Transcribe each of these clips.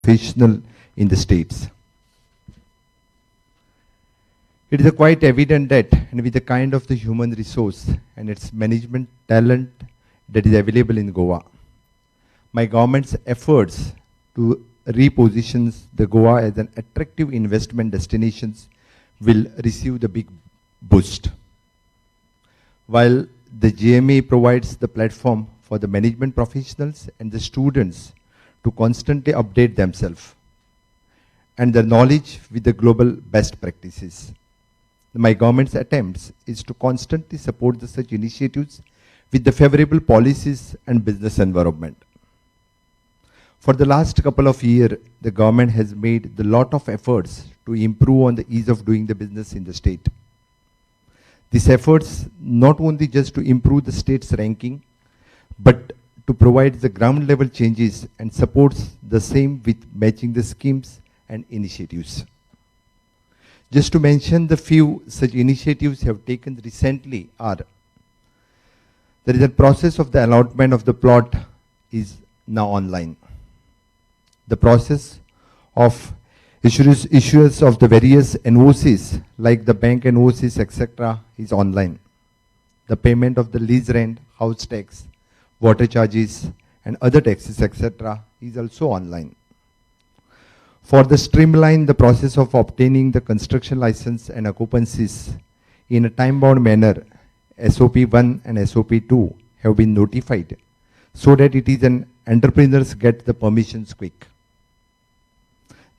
professional in the states. It is quite evident that, and with the kind of the human resource and its management talent that is available in Goa, my government's efforts to reposition the Goa as an attractive investment destinations will receive the big boost. While the GMA provides the platform for the management professionals and the students to constantly update themselves and their knowledge with the global best practices. My government's attempts is to constantly support such initiatives with the favorable policies and business environment. For the last couple of years, the government has made a lot of efforts to improve on the ease of doing the business in the state. These efforts not only just to improve the state's ranking, but to provide the ground level changes and supports the same with matching the schemes and initiatives. Just to mention the few such initiatives have taken recently are, there is a process of the allotment of the plot is now online. The process of issuance of the various NOCs like the bank NOCs etc. is online. The payment of the lease rent, house tax, water charges and other taxes etc. is also online. For the streamline the process of obtaining the construction license and occupancies in a time-bound manner, SOP 1 and SOP 2 have been notified so that it is an entrepreneurs get the permissions quick.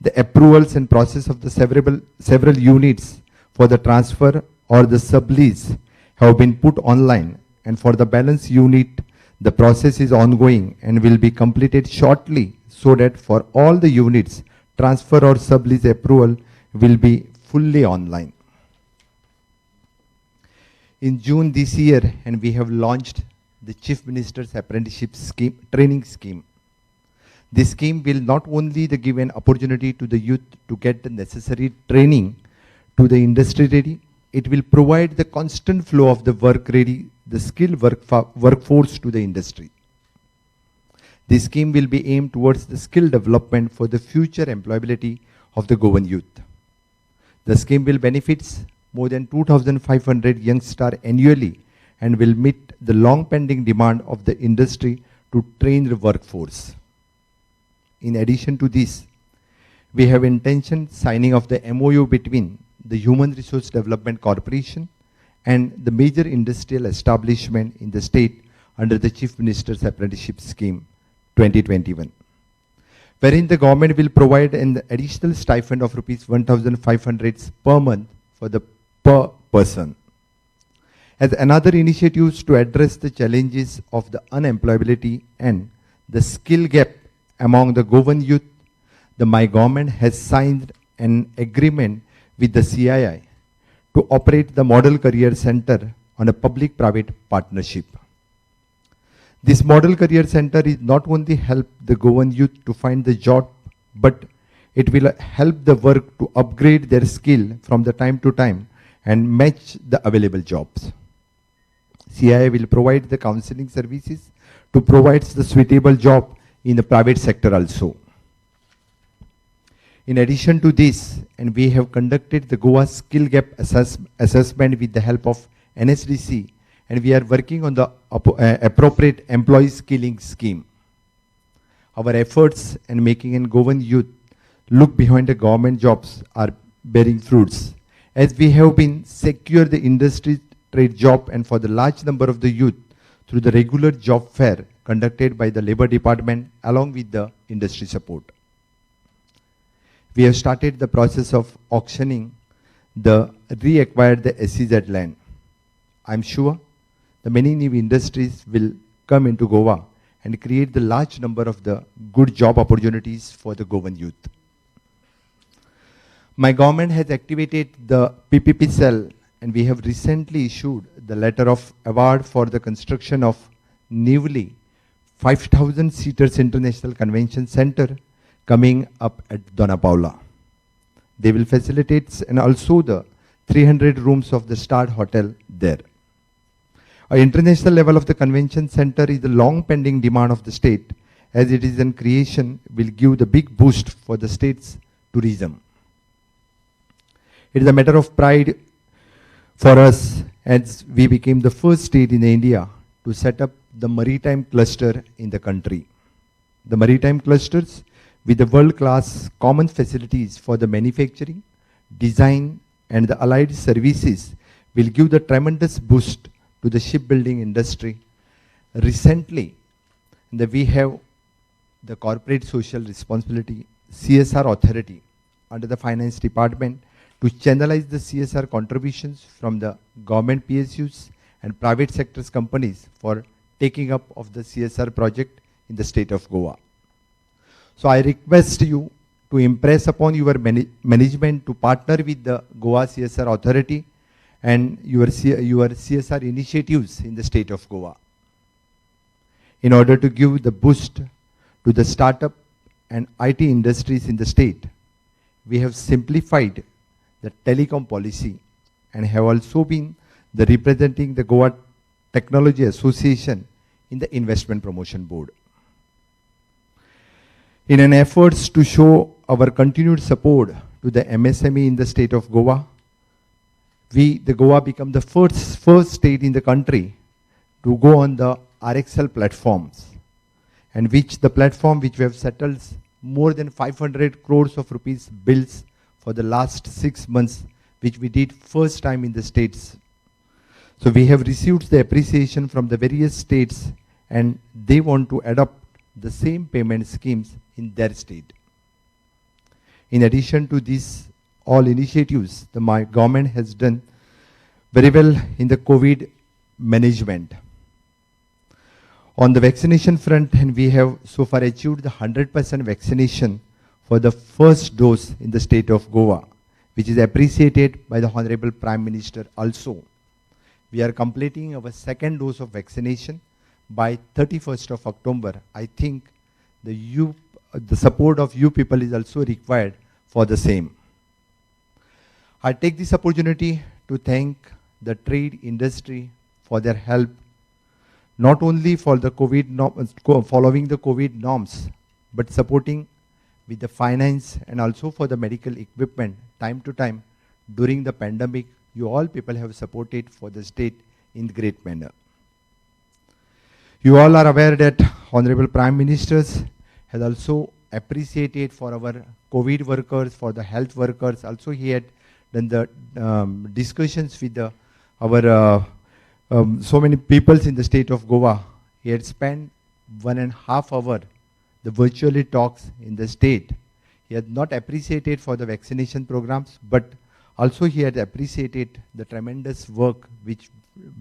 The approvals and process of the several units for the transfer or the sublease have been put online, and for the balance unit the process is ongoing and will be completed shortly so that for all the units transfer or sublease approval will be fully online. In June this year, and we have launched the Chief Minister's Apprenticeship Scheme, Training Scheme. This scheme will not only give an opportunity to the youth to get the necessary training to the industry ready, it will provide the constant flow of the work ready, the skilled workforce to the industry. This scheme will be aimed towards the skill development for the future employability of the Goan youth. The scheme will benefit more than 2,500 youngsters annually and will meet the long pending demand of the industry to train the workforce. In addition to this, we have intention signing of the MOU between the Human Resource Development Corporation and the major industrial establishment in the state under the Chief Minister's Apprenticeship Scheme 2021, wherein the government will provide an additional stipend of rupees 1,500 per month for the per person. As another initiatives to address the challenges of the unemployability and the skill gap among the Goan youth, my government has signed an agreement with the CII to operate the Model Career Center on a public-private partnership. This Model Career Center is not only help the Goan youth to find the job, but it will help the work to upgrade their skill from the time to time and match the available jobs. CII will provide the counseling services to provide the suitable job in the private sector also. In addition to this, and we have conducted the Goa Skill Gap assessment with the help of NSDC, and we are working on the appropriate employee skilling scheme. Our efforts in making an Goan youth look behind the government jobs are bearing fruits, as we have been secure the industry trade job and for the large number of the youth through the regular job fair conducted by the Labour Department along with the industry support. We have started the process of auctioning the reacquired the SEZ land. I'm sure the many new industries will come into Goa and create the large number of the good job opportunities for the Goan youth. My government has activated the PPP cell, and we have recently issued the letter of award for the construction of newly 5,000 seaters International Convention Center coming up at Dona Paula. They will facilitate and also the 300 rooms of the Star Hotel there. Our international level of the convention center is the long pending demand of the state, as it is in creation, will give the big boost for the state's tourism. It is a matter of pride for us as we became the first state in India to set up the maritime cluster in the country. The maritime clusters with the world-class common facilities for the manufacturing, design and the allied services will give the tremendous boost to the shipbuilding industry. Recently, we have the Corporate Social Responsibility CSR Authority under the Finance Department to channelize the CSR contributions from the government PSUs and private sectors companies for taking up of the CSR project in the state of Goa. So I request you to impress upon your management to partner with the Goa CSR Authority and your CSR initiatives in the state of Goa in order to give the boost to the startup and IT industries in the state. We have simplified the telecom policy and have also been the representing the Goa Technology Association in the Investment Promotion Board. In an effort to show our continued support to the MSME in the state of Goa, the Goa become the first state in the country to go on the RXL platforms, and the platform which we have settled more than 500 crores of rupees bills for the last 6 months, which we did first time in the states. So we have received the appreciation from the various states and they want to adopt the same payment schemes in their state. In addition to these all initiatives, my government has done very well in the COVID management. On the vaccination front, and we have so far achieved the 100% vaccination for the first dose in the state of Goa, which is appreciated by the Honorable Prime Minister also. We are completing our second dose of vaccination by 31st of October. I think the support of you people is also required for the same. I take this opportunity to thank the trade industry for their help, not only for the following the COVID norms, but supporting with the finance and also for the medical equipment time to time during the pandemic. You all people have supported for the state in great manner. You all are aware that Honorable Prime Ministers has also appreciated for our COVID workers, for the health workers. Also he had done the discussions with our so many peoples in the state of Goa. He had spent 1.5 hours the virtually talks in the state. He had not appreciated for the vaccination programs, but also he had appreciated the tremendous work which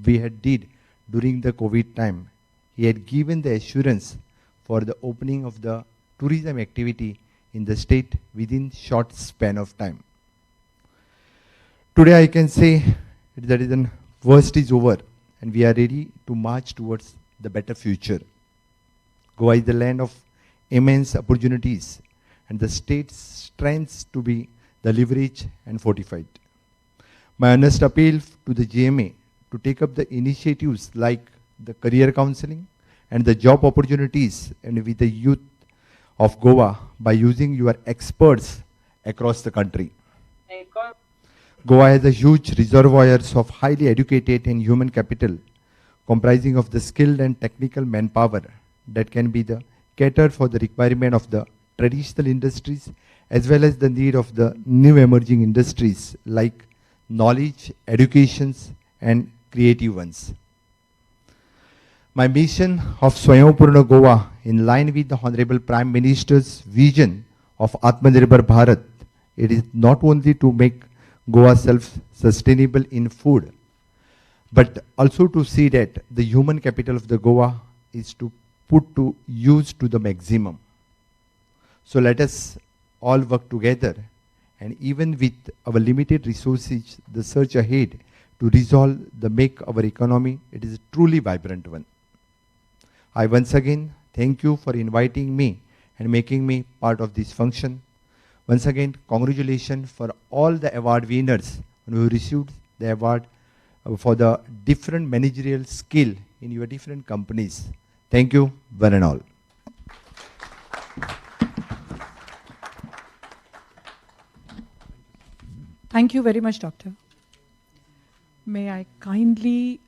we had did during the COVID time. He had given the assurance for the opening of the tourism activity in the state within short span of time. Today I can say that the worst is over and we are ready to march towards the better future. Goa is the land of immense opportunities and the state's strengths to be the leverage and fortified. My earnest appeal to the GMA to take up the initiatives like the career counseling and the job opportunities and with the youth of Goa by using your experts across the country. Goa has a huge reservoirs of highly educated and human capital comprising of the skilled and technical manpower that can be catered for the requirement of the traditional industries as well as the need of the new emerging industries like knowledge, educations and creative ones. My mission of Swayambhupurna Goa, in line with the Honorable Prime Minister's vision of Atmanirbhar Bharat, it is not only to make Goa self-sustainable in food, but also to see that the human capital of the Goa is to put to use to the maximum. So let us all work together and even with our limited resources, the search ahead to resolve the make our economy, it is a truly vibrant one. I once again thank you for inviting me and making me part of this function. Once again, congratulations for all the award winners who received the award for the different managerial skill in your different companies. Thank you, one and all. Thank you very much, Doctor. May I kindly